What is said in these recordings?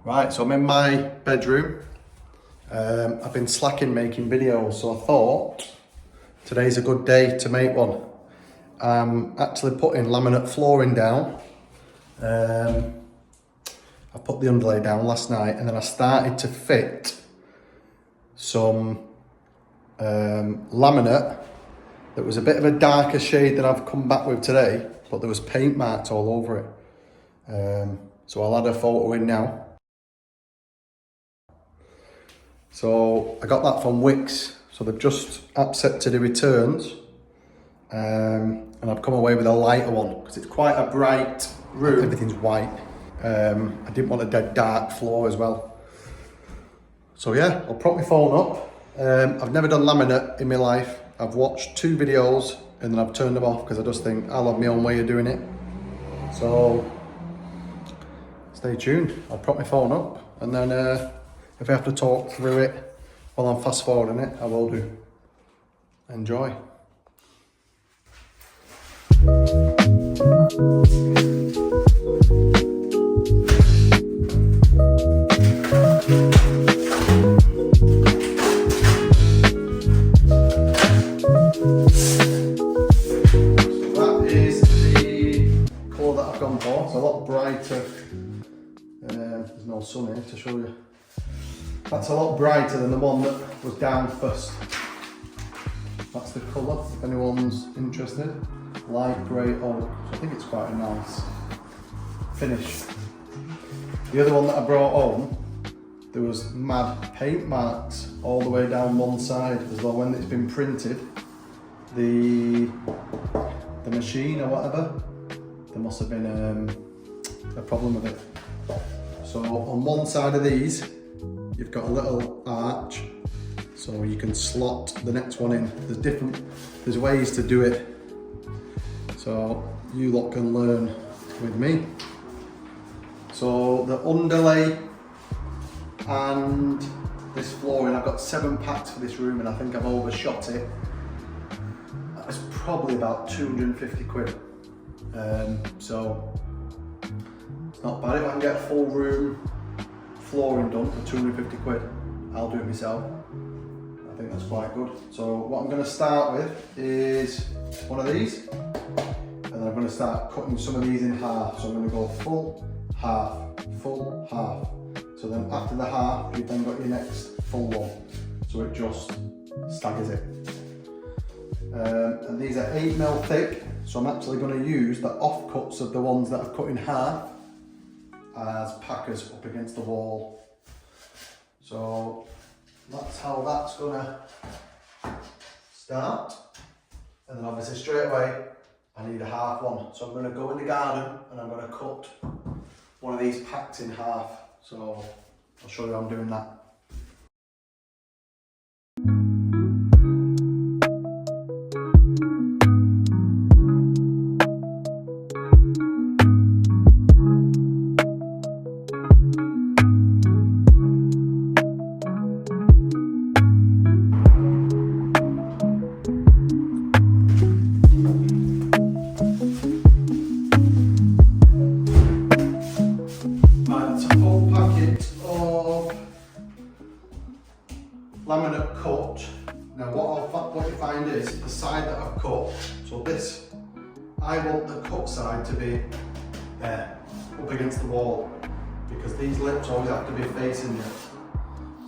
Right, so I'm in my bedroom. I've been slacking making videos, so I thought today's a good day to make one. I'm actually putting laminate flooring down. I put the underlay down last night and then I started to fit some laminate that was a bit of a darker shade than I've come back with today, but there was paint marks all over it. So I'll add a photo in now. So I got that from Wickes, so they've just accepted the returns, and I've come away with a lighter one because it's quite a bright room. Everything's white. I didn't want a dead dark floor as well. So yeah, I'll prop my phone up. I've never done laminate in my life. I've watched 2 videos and then I've turned them off because I just think I'll have my own way of doing it. So stay tuned. I'll prop my phone up and then if I have to talk through it while I'm fast forwarding it, I will do. Enjoy. It's a lot brighter. There's no sun here to show you. That's a lot brighter than the one that was down first. That's the colour, if anyone's interested. Light grey oak. So I think it's quite a nice finish. The other one that I brought home, there was mad paint marks all the way down one side, as though when it's been printed, the machine or whatever, there must have been a problem with it. So on one side of these, you've got a little arch, so you can slot the next one in. There's ways to do it. So you lot can learn with me. So the underlay and this flooring, I've got 7 packs for this room and I think I've overshot it. That's probably about 250 quid. So it's not bad. If I can get a full room flooring done for 250 quid, I'll do it myself. I think that's quite good. So what I'm going to start with is one of these, and then I'm going to start cutting some of these in half. So I'm going to go full, half, full, half. So then after the half, you've then got your next full one. So it just staggers it. And these are 8mm thick, so I'm actually going to use the offcuts of the ones that I've cut in half as packers up against the wall. So that's how that's going to start. And then obviously straight away I need a half one. So I'm going to go in the garden and I'm going to cut one of these packs in half. So I'll show you how I'm doing that. Laminate cut. Now what you find is the side that I've cut, so this, I want the cut side to be there, up against the wall, because these lips always have to be facing you.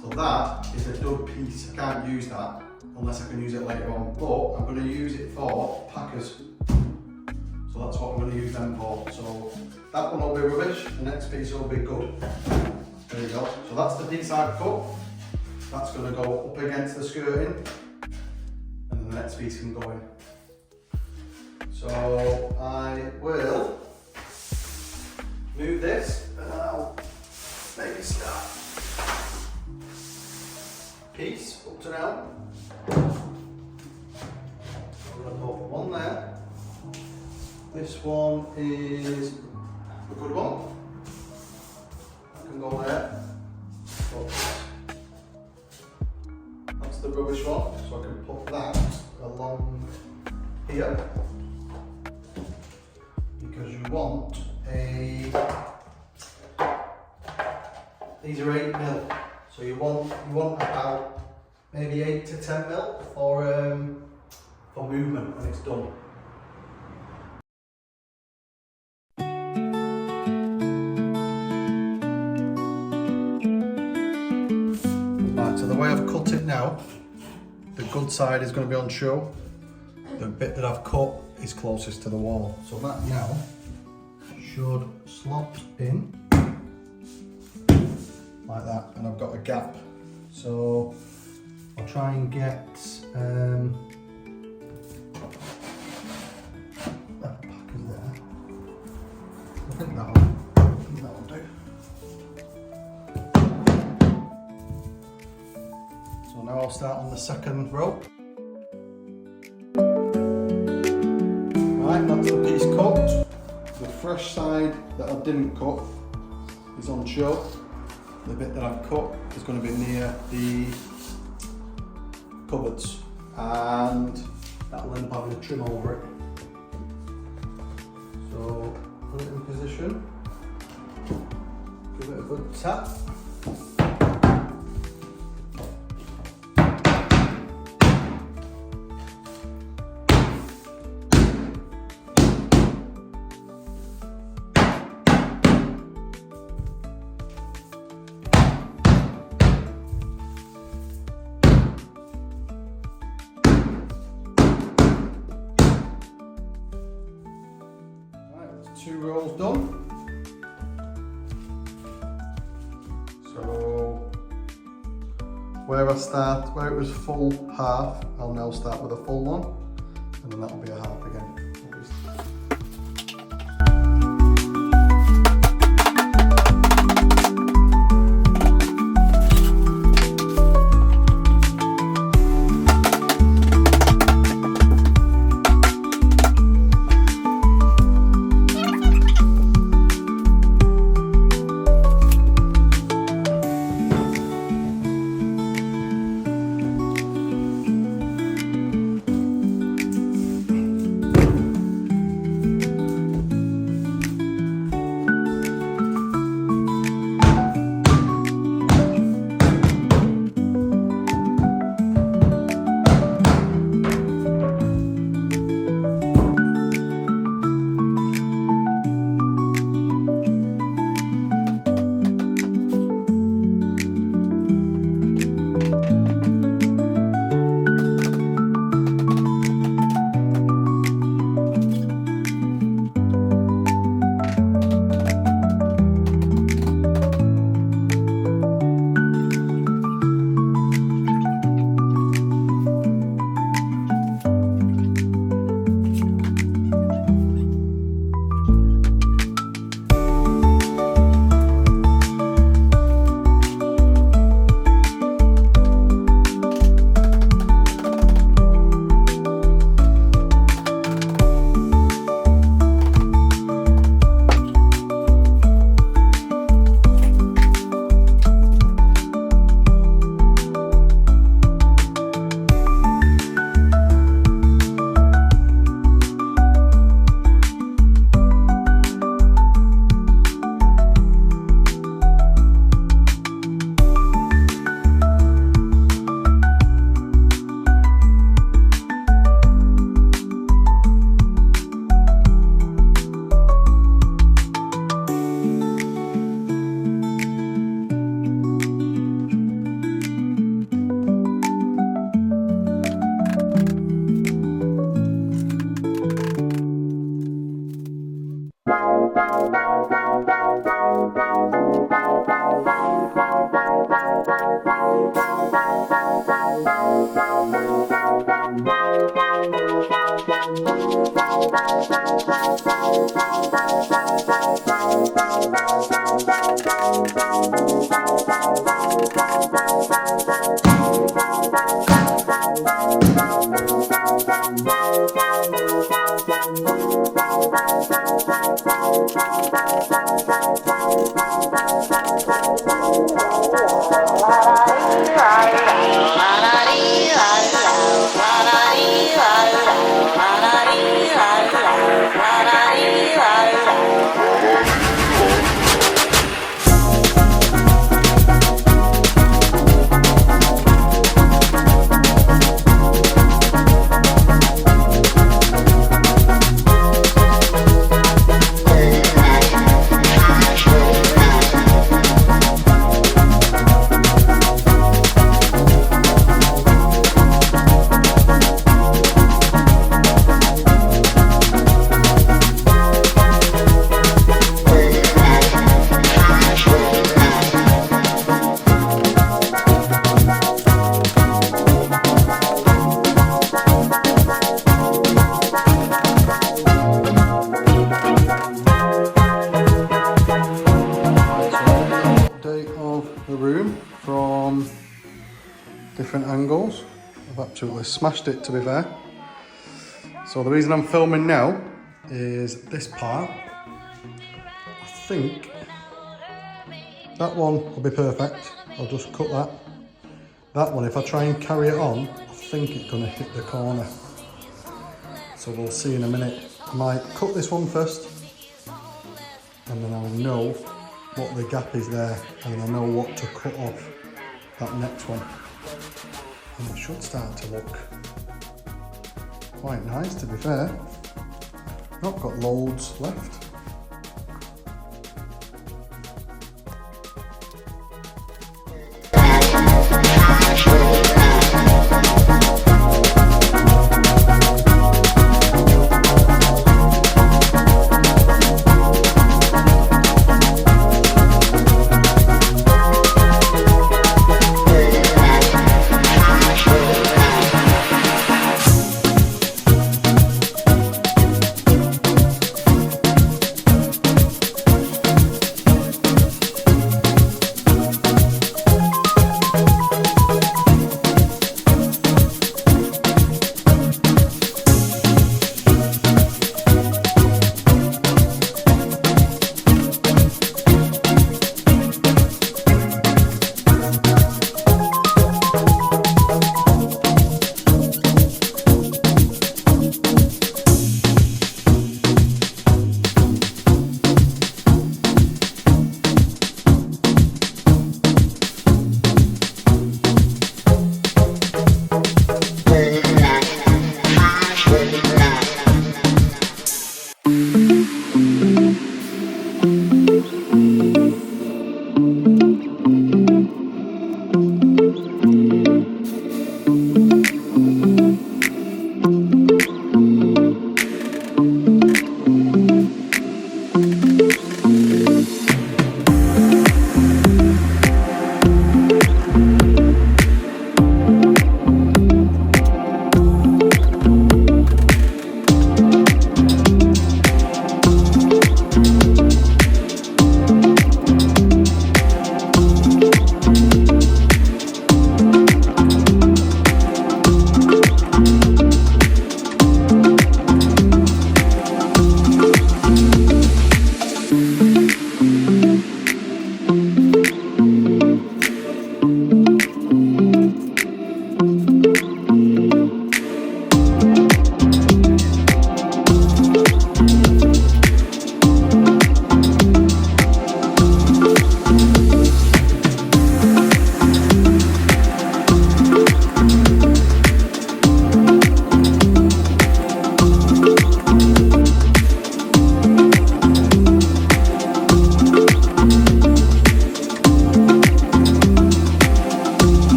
So that is a dud piece. I can't use that unless I can use it later on, but I'm going to use it for packers. So that's what I'm going to use them for. So that one will be rubbish, the next piece will be good. There you go. So that's the piece I've cut. That's going to go up against the skirting, and then the next piece can go in. So I will move this and I'll maybe start piece up to now. I'm going to put one there. This one is a good one. That can go there. That's the rubbish one, so I can put that along here, because you want a These are 8mm, so you want about maybe 8 to 10mm for movement when it's done. Right, so the way I've cut it now, the good side is going to be on show. The bit that I've cut is closest to the wall. So that now should slot in like that, and I've got a gap. So I'll try and get that packer there. I think that'll do. So now I'll start on the second row. Right, that's the piece cut. The fresh side that I didn't cut is on show. The bit that I've cut is going to be near the cupboards, and that'll end up having a trim over it. So put it in position, give it a good tap. Two rows done. So where it was full half, I'll now start with a full one, and then that'll be a half again. the room from different angles. I've absolutely smashed it, to be fair. So the reason I'm filming now is this part. I think that one will be perfect. I'll just cut that. That one, if I try and carry it on, I think it's going to hit the corner. So we'll see in a minute. I might cut this one first, and then I'll know what the gap is there, and then I know what to cut off that next one. And it should start to look quite nice, to be fair. Not got loads left.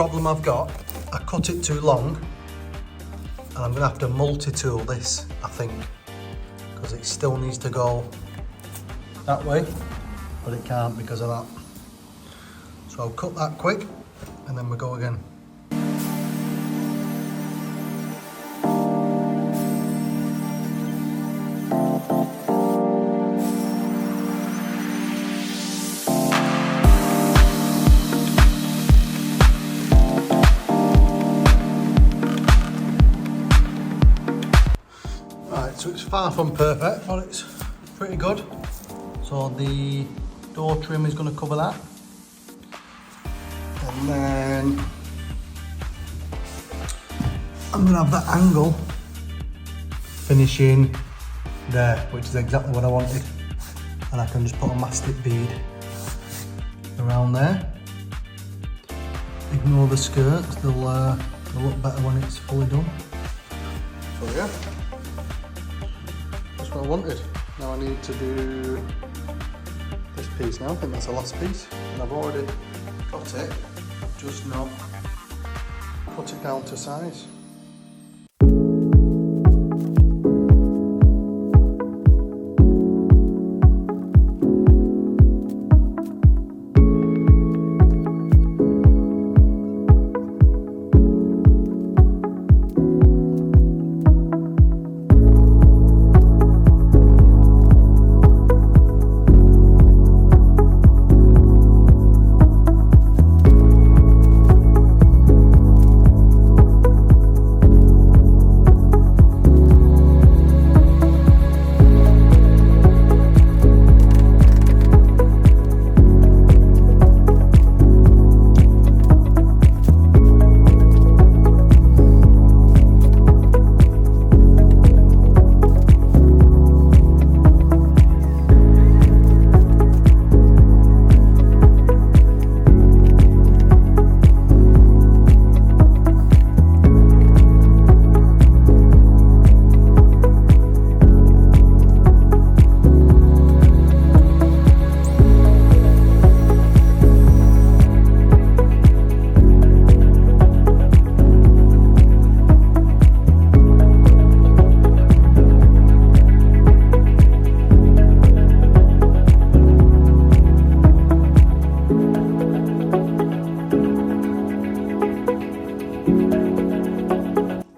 problem I've got, I cut it too long, and I'm gonna have to multi-tool this, I think, because it still needs to go that way, but it can't because of that. So I'll cut that quick, and then we go again. So it's far from perfect, but it's pretty good. So the door trim is going to cover that. And then I'm going to have that angle finishing there, which is exactly what I wanted. And I can just put a mastic bead around there. Ignore the skirts, they'll look better when it's fully done. So yeah. That's what I wanted. Now I need to do this piece now. I think that's the last piece. And I've already got it, just not put it down to size.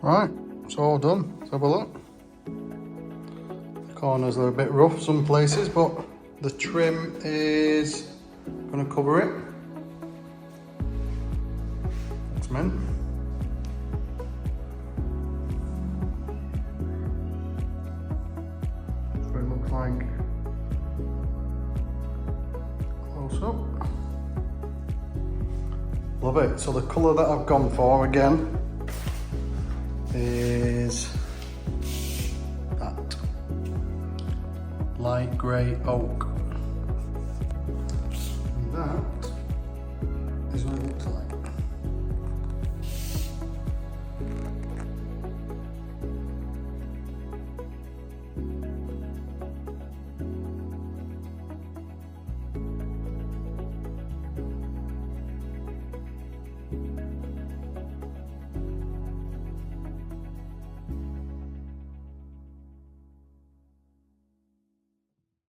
Right, it's all done. Let's have a look. The corners are a bit rough some places, but the trim is going to cover it. That's meant. That's what it looks like. Close up. Love it. So the colour that I've gone for again is that light grey oak. And that is what it looks like.